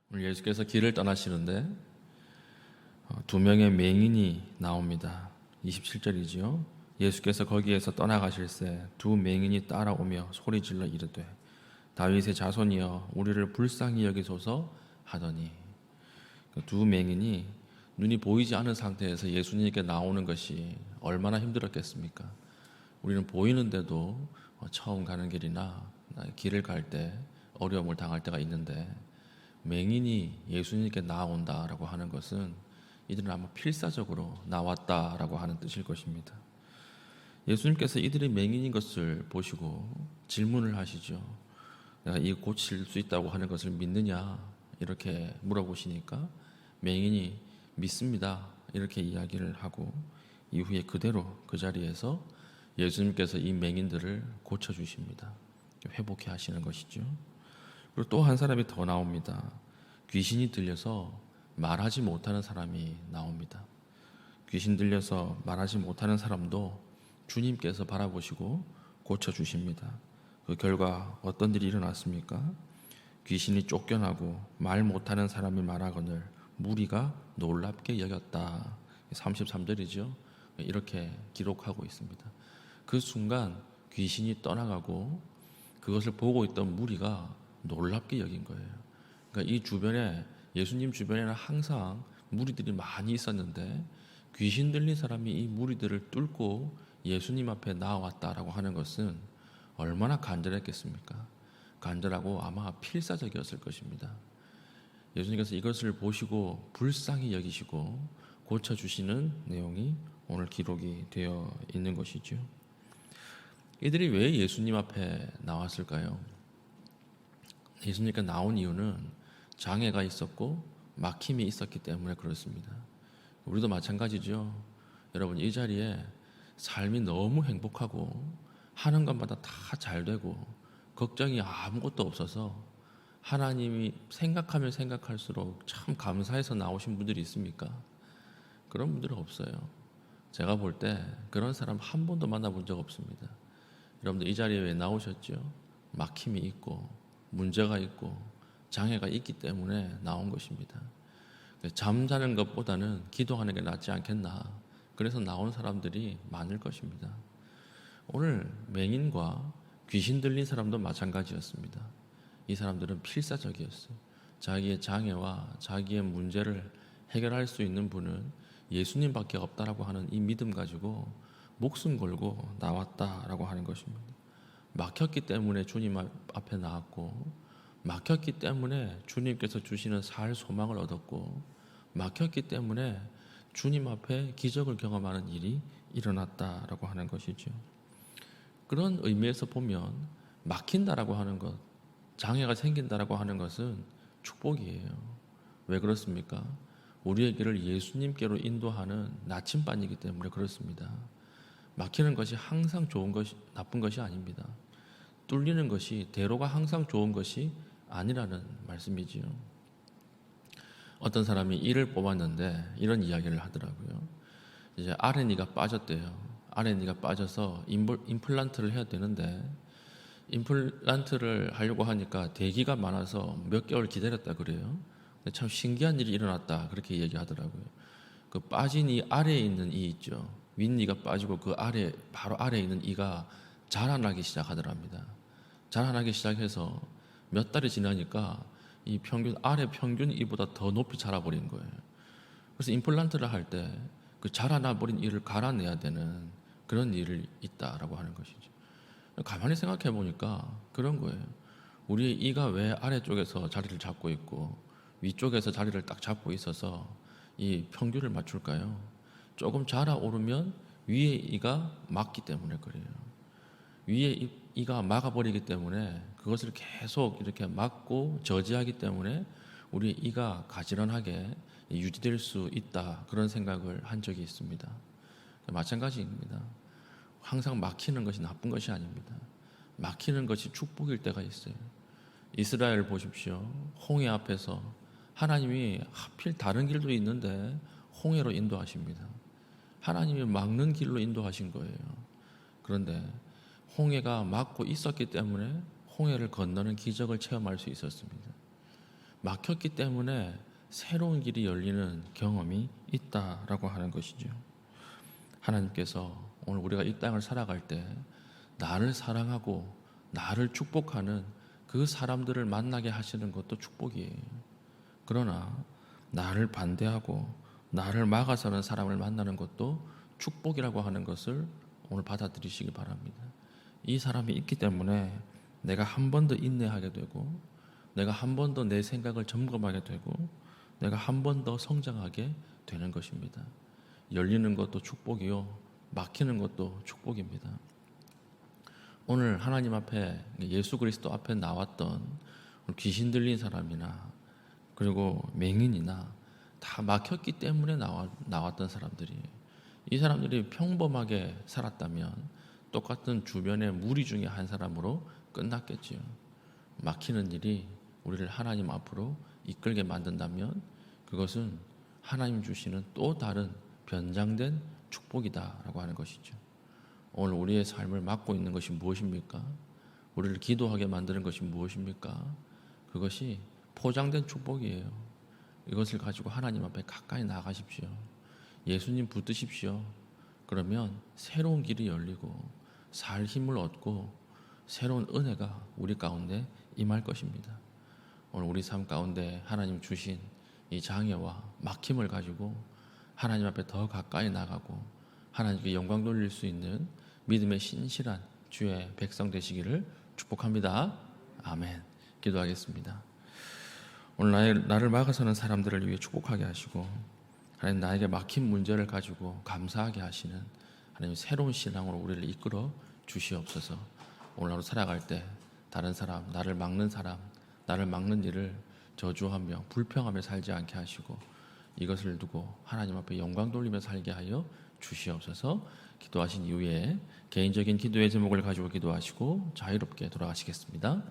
오늘 예수께서 길을 떠나시는데 두 명의 맹인이 나옵니다. 27절이지요. 예수께서 거기에서 떠나가실새 두 맹인이 따라오며 소리질러 이르되 다윗의 자손이여 우리를 불쌍히 여기소서 하더니, 두 맹인이 눈이 보이지 않은 상태에서 예수님께 나오는 것이 얼마나 힘들었겠습니까? 우리는 보이는데도 처음 가는 길이나 길을 갈 때 어려움을 당할 때가 있는데, 맹인이 예수님께 나온다라고 하는 것은 이들은 아마 필사적으로 나왔다라고 하는 뜻일 것입니다. 예수님께서 이들이 맹인인 것을 보시고 질문을 하시죠. 내가 이 고칠 수 있다고 하는 것을 믿느냐? 이렇게 물어보시니까 맹인이 믿습니다, 이렇게 이야기를 하고, 이후에 그대로 그 자리에서 예수님께서 이 맹인들을 고쳐주십니다. 회복해 하시는 것이죠. 그리고 또 한 사람이 더 나옵니다. 귀신이 들려서 말하지 못하는 사람이 나옵니다. 귀신 들려서 말하지 못하는 사람도 주님께서 바라보시고 고쳐주십니다. 그 결과 어떤 일이 일어났습니까? 귀신이 쫓겨나고 말 못하는 사람이 말하거늘 무리가 놀랍게 여겼다. 33절이죠. 이렇게 기록하고 있습니다. 그 순간 귀신이 떠나가고 그것을 보고 있던 무리가 놀랍게 여긴 거예요. 그러니까 이 주변에, 예수님 주변에는 항상 무리들이 많이 있었는데 귀신 들린 사람이 이 무리들을 뚫고 예수님 앞에 나왔다라고 하는 것은 얼마나 간절했겠습니까? 간절하고 아마 필사적이었을 것입니다. 예수님께서 이것을 보시고 불쌍히 여기시고 고쳐주시는 내용이 오늘 기록이 되어 있는 것이죠. 이들이 왜 예수님 앞에 나왔을까요? 예수님께 나온 이유는 장애가 있었고 막힘이 있었기 때문에 그렇습니다. 우리도 마찬가지죠. 여러분, 이 자리에 삶이 너무 행복하고 하는 것마다 다 잘되고 걱정이 아무것도 없어서 하나님이 생각하면 생각할수록 참 감사해서 나오신 분들이 있습니까? 그런 분들은 없어요. 제가 볼 때 그런 사람 한 번도 만나본 적 없습니다. 여러분들 이 자리에 왜 나오셨죠? 막힘이 있고 문제가 있고 장애가 있기 때문에 나온 것입니다. 잠자는 것보다는 기도하는 게 낫지 않겠나, 그래서 나온 사람들이 많을 것입니다. 오늘 맹인과 귀신 들린 사람도 마찬가지였습니다. 이 사람들은 필사적이었어요. 자기의 장애와 자기의 문제를 해결할 수 있는 분은 예수님밖에 없다라고 하는 이 믿음 가지고 목숨 걸고 나왔다라고 하는 것입니다. 막혔기 때문에 주님 앞에 나왔고, 막혔기 때문에 주님께서 주시는 살 소망을 얻었고, 막혔기 때문에 주님 앞에 기적을 경험하는 일이 일어났다라고 하는 것이죠. 그런 의미에서 보면 막힌다라고 하는 것, 장애가 생긴다라고 하는 것은 축복이에요. 왜 그렇습니까? 우리의 길을 예수님께로 인도하는 나침반이기 때문에 그렇습니다. 막히는 것이 항상 좋은 것이, 나쁜 것이 아닙니다. 뚫리는 것이, 대로가 항상 좋은 것이 아니라는 말씀이지요. 어떤 사람이 이를 뽑았는데 이런 이야기를 하더라고요. 이제 RNA가 빠졌대요. RNA가 빠져서 임플란트를 해야 되는데, 임플란트를 하려고 하니까 대기가 많아서 몇 개월 기다렸다 그래요. 참 신기한 일이 일어났다, 그렇게 얘기하더라고요. 그 빠진 이 아래에 있는 이 있죠. 윗니가 빠지고 그 아래, 바로 아래에 있는 이가 자라나기 시작하더랍니다. 자라나기 시작해서 몇 달이 지나니까 이 아래 평균 이보다 더 높이 자라버린 거예요. 그래서 임플란트를 할 때 그 자라나 버린 이를 갈아내야 되는 그런 일이 있다라고 하는 것이죠. 가만히 생각해 보니까 그런 거예요. 우리의 이가 왜 아래쪽에서 자리를 잡고 있고 위쪽에서 자리를 딱 잡고 있어서 이 평균을 맞출까요? 조금 자라오르면 위에 이가 막기 때문에 그래요. 위에 이가 막아버리기 때문에 그것을 계속 이렇게 막고 저지하기 때문에 우리 이가 가지런하게 유지될 수 있다, 그런 생각을 한 적이 있습니다. 마찬가지입니다. 항상 막히는 것이 나쁜 것이 아닙니다. 막히는 것이 축복일 때가 있어요. 이스라엘 보십시오. 홍해 앞에서 하나님이 하필 다른 길도 있는데 홍해로 인도하십니다. 하나님이 막는 길로 인도하신 거예요. 그런데 홍해가 막고 있었기 때문에 홍해를 건너는 기적을 체험할 수 있었습니다. 막혔기 때문에 새로운 길이 열리는 경험이 있다라고 하는 것이죠. 하나님께서 오늘 우리가 이 땅을 살아갈 때 나를 사랑하고 나를 축복하는 그 사람들을 만나게 하시는 것도 축복이에요. 그러나 나를 반대하고 나를 막아서는 사람을 만나는 것도 축복이라고 하는 것을 오늘 받아들이시기 바랍니다. 이 사람이 있기 때문에 내가 한 번 더 인내하게 되고, 내가 한 번 더 내 생각을 점검하게 되고, 내가 한 번 더 성장하게 되는 것입니다. 열리는 것도 축복이요, 막히는 것도 축복입니다. 오늘 하나님 앞에, 예수 그리스도 앞에 나왔던 귀신 들린 사람이나 그리고 맹인이나 다 막혔기 때문에 나왔던 사람들이, 이 사람들이 평범하게 살았다면 똑같은 주변의 무리 중에 한 사람으로 끝났겠지요. 막히는 일이 우리를 하나님 앞으로 이끌게 만든다면 그것은 하나님 주시는 또 다른 변장된 축복이다라고 하는 것이죠. 오늘 우리의 삶을 막고 있는 것이 무엇입니까? 우리를 기도하게 만드는 것이 무엇입니까? 그것이 포장된 축복이에요. 이것을 가지고 하나님 앞에 가까이 나가십시오. 예수님 붙드십시오. 그러면 새로운 길이 열리고 살 힘을 얻고 새로운 은혜가 우리 가운데 임할 것입니다. 오늘 우리 삶 가운데 하나님 주신 이 장애와 막힘을 가지고 하나님 앞에 더 가까이 나가고 하나님께 영광 돌릴 수 있는 믿음의 신실한 주의 백성 되시기를 축복합니다. 아멘. 기도하겠습니다. 오늘 나를 막아서는 사람들을 위해 축복하게 하시고, 하나님 나에게 막힌 문제를 가지고 감사하게 하시는 하나님 새로운 신앙으로 우리를 이끌어 주시옵소서. 오늘 하루 살아갈 때 다른 사람, 나를 막는 일을 저주하며 불평하며 살지 않게 하시고, 이것을 두고 하나님 앞에 영광 돌리며 살게 하여 주시옵소서. 기도하신 이후에 개인적인 기도의 제목을 가지고 기도하시고 자유롭게 돌아가시겠습니다.